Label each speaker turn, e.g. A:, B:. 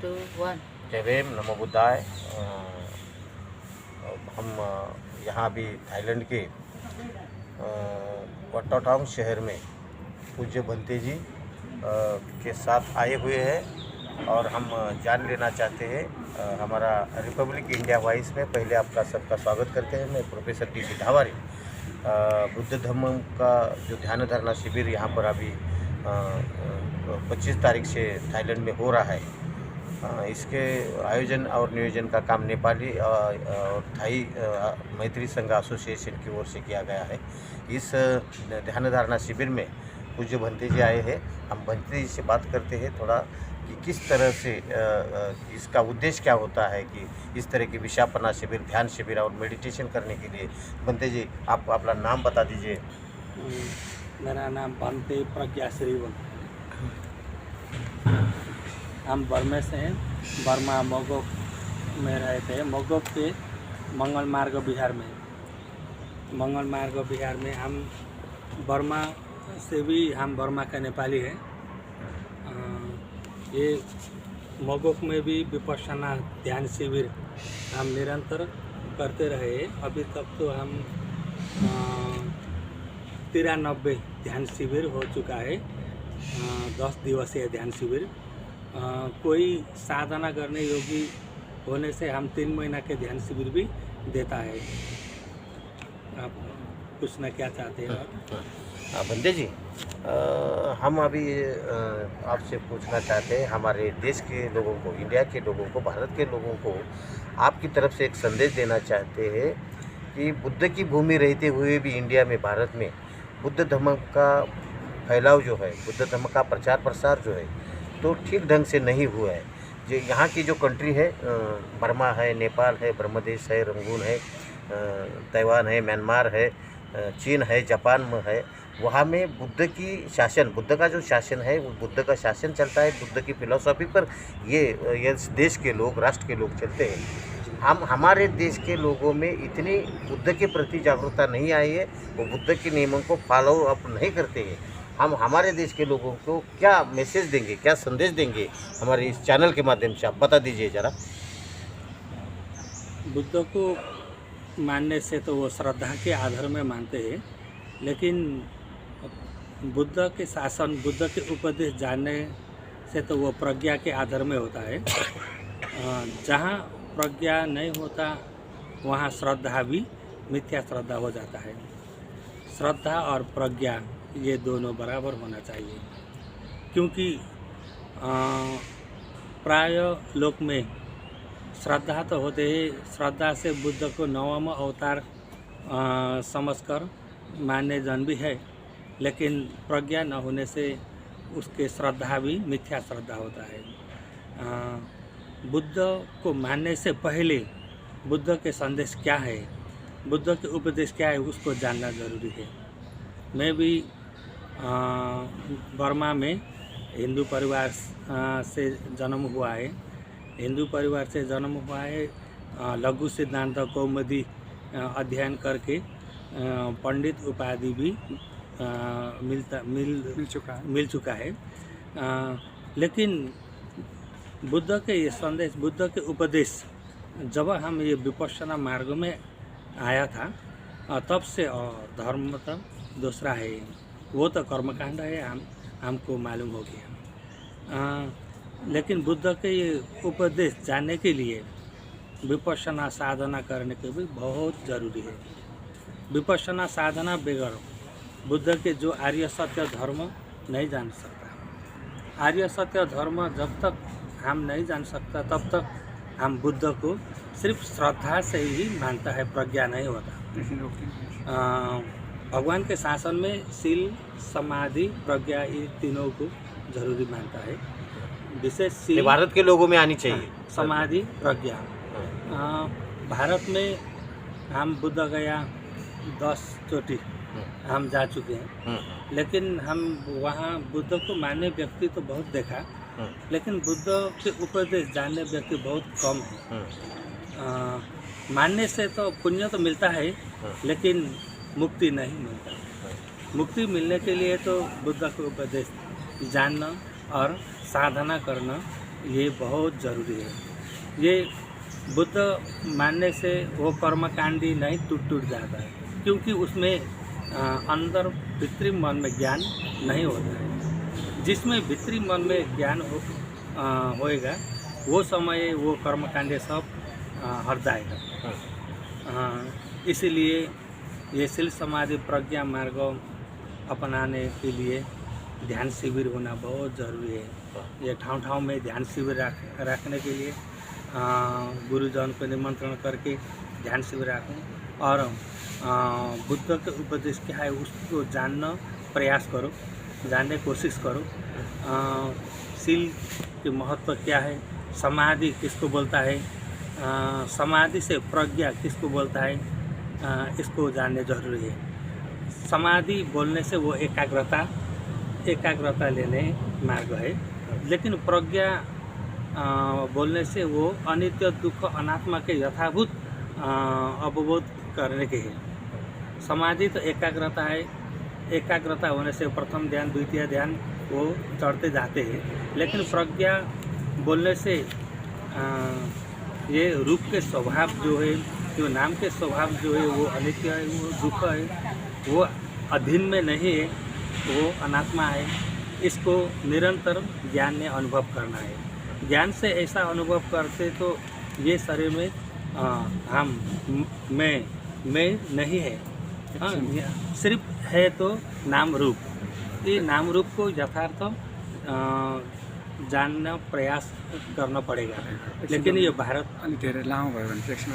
A: 2, 1।
B: जय भीम, नमो बुद्धाय। हम यहाँ अभी थाईलैंड के वट्टाटाउन शहर में पूज्य भंते जी के साथ आए हुए हैं और हम जान लेना चाहते हैं। हमारा रिपब्लिक इंडिया वॉइस में पहले आपका सबका स्वागत करते हैं। मैं प्रोफेसर टी.सी. ढावारी। बुद्ध धम्म का जो ध्यान धारणा शिविर यहाँ पर अभी 25 तारीख से थाईलैंड में हो रहा है। इसके आयोजन और नियोजन का काम नेपाली और थाई मैत्री संघ एसोसिएशन की ओर से किया गया है। इस ध्यान धारणा शिविर में पूज्य भंते जी आए हैं। हम भंते जी से बात करते हैं थोड़ा कि किस तरह से इसका उद्देश्य क्या होता है कि इस तरह की विशापना शिविर, ध्यान शिविर और मेडिटेशन करने के लिए। भंते जी, आप अपना नाम बता दीजिए।
C: मेरा नाम भंते प्रज्ञा श्रीवन। हम बर्मा से हैं। बर्मा मोगोक में रहते हैं। मोगोक के मंगल मार्ग बिहार में। मंगल मार्ग बिहार में हम बर्मा से भी हम बर्मा का नेपाली हैं। ये मोगोक में भी विपश्यना ध्यान शिविर हम निरंतर करते रहे। अभी तक तो हम 93 ध्यान शिविर हो चुका है। 10 दिवसीय ध्यान शिविर। कोई साधना करने योगी होने से हम 3 महीना के ध्यान शिविर भी देता है। आप पूछना क्या चाहते हैं?
B: भंते जी, हम अभी आपसे पूछना चाहते हैं, हमारे देश के लोगों को, इंडिया के लोगों को, भारत के लोगों को आपकी तरफ से एक संदेश देना चाहते हैं कि बुद्ध की भूमि रहते हुए भी इंडिया में, भारत में बुद्ध धर्म का फैलाव जो है, बुद्ध धर्म का प्रचार प्रसार जो है तो ठीक ढंग से नहीं हुआ है। जो यहाँ की जो कंट्री है, बर्मा है, नेपाल है, ब्रह्मदेश है, रंगून है, ताइवान है, म्यांमार है, चीन है, जापान में है, वहाँ में बुद्ध की शासन, बुद्ध का जो शासन है वो बुद्ध का शासन चलता है। बुद्ध की फिलॉसफी पर ये देश के लोग, राष्ट्र के लोग चलते हैं। हमारे देश के लोगों में इतनी बुद्ध के प्रति जागरूकता नहीं आई है, वो बुद्ध के नियमों को फॉलो अप नहीं करते हैं। हम हमारे देश के लोगों को क्या मैसेज देंगे, क्या संदेश देंगे हमारे इस चैनल के माध्यम से, आप बता दीजिए ज़रा।
C: बुद्ध को मानने से तो वो श्रद्धा के आधार में मानते हैं, लेकिन बुद्ध के शासन, बुद्ध के उपदेश जानने से तो वो प्रज्ञा के आधार में होता है। जहाँ प्रज्ञा नहीं होता वहाँ श्रद्धा भी मिथ्या श्रद्धा हो जाता है। श्रद्धा और प्रज्ञा ये दोनों बराबर होना चाहिए, क्योंकि प्राय लोक में श्रद्धा तो होते ही, श्रद्धा से बुद्ध को 9वां अवतार समझकर मानने जन भी है, लेकिन प्रज्ञा न होने से उसके श्रद्धा भी मिथ्या श्रद्धा होता है। बुद्ध को मानने से पहले बुद्ध के संदेश क्या है, बुद्ध के उपदेश क्या है, उसको जानना जरूरी है। मैं भी बर्मा में हिंदू परिवार से जन्म हुआ है। हिंदू परिवार से जन्म हुआ है। लघु सिद्धांत कौमुदी अध्ययन करके पंडित उपाधि भी मिल चुका है। लेकिन बुद्ध के ये संदेश, बुद्ध के उपदेश जब हम ये विपश्यना मार्ग में आया था तब से धर्म मतलब दूसरा है, वो तो कर्मकांड है, हमको मालूम हो गया। लेकिन बुद्ध के ये उपदेश जानने के लिए विपश्यना साधना करने के भी बहुत ज़रूरी है। विपश्यना साधना बगैर बुद्ध के जो आर्य सत्य धर्म नहीं जान सकता। आर्य सत्य धर्म जब तक हम नहीं जान सकता तब तक हम बुद्ध को सिर्फ श्रद्धा से ही मानता है, प्रज्ञा नहीं होता। भगवान के शासन में शील, समाधि, प्रज्ञा, ये तीनों को जरूरी मानता है। विशेष शील
B: भारत के लोगों में आनी चाहिए।
C: समाधि, प्रज्ञा। भारत में हम बुद्ध गया 10 चोटी हम जा चुके हैं, लेकिन हम वहाँ बुद्ध को मानने व्यक्ति तो बहुत देखा, लेकिन बुद्ध के उपदेश जानने व्यक्ति बहुत कम है। मानने से तो पुण्य तो मिलता है, लेकिन मुक्ति नहीं मिलता। मुक्ति मिलने के लिए तो बुद्ध के उपदेश जानना और साधना करना ये बहुत ज़रूरी है। ये बुद्ध मानने से वो कर्मकांडी नहीं टूट जाता है, क्योंकि उसमें अंदर भीतरी मन में ज्ञान नहीं होता है। जिसमें भीतरी मन में ज्ञान होएगा वो समय वो कर्मकांड सब हट जाएगा। इसीलिए ये शील समाधि प्रज्ञा मार्ग अपनाने के लिए ध्यान शिविर होना बहुत ज़रूरी है। ये ठाव में ध्यान शिविर रखने के लिए गुरुजन को निमंत्रण करके ध्यान शिविर रखें और बुद्ध के उपदेश क्या है उसको जानना प्रयास करो, जानने की कोशिश करो। शील के महत्व क्या है, समाधि किसको बोलता है, समाधि से प्रज्ञा किसको बोलता है, इसको जानने जरूरी है। समाधि बोलने से वो एकाग्रता लेने मार्ग है, लेकिन प्रज्ञा बोलने से वो अनित्य दुख अनात्मा के यथाभूत अवबोध करने के है। समाधि तो एकाग्रता है, एकाग्रता होने से प्रथम ध्यान द्वितीय ध्यान वो चढ़ते जाते हैं, लेकिन प्रज्ञा बोलने से ये रूप के स्वभाव जो है, जो नाम के स्वभाव जो है वो अनित्य है, वो दुख है, वो अधीन में नहीं है, वो अनात्मा है। इसको निरंतर ज्ञान में अनुभव करना है। ज्ञान से ऐसा अनुभव करते तो ये शरीर में मैं नहीं है, सिर्फ है तो नाम रूप। ये नाम रूप को यथार्थ जानना प्रयास करना पड़ेगा, लेकिन ये भारत
A: अनि धेरै लामो भयो भने फ्लेक्सन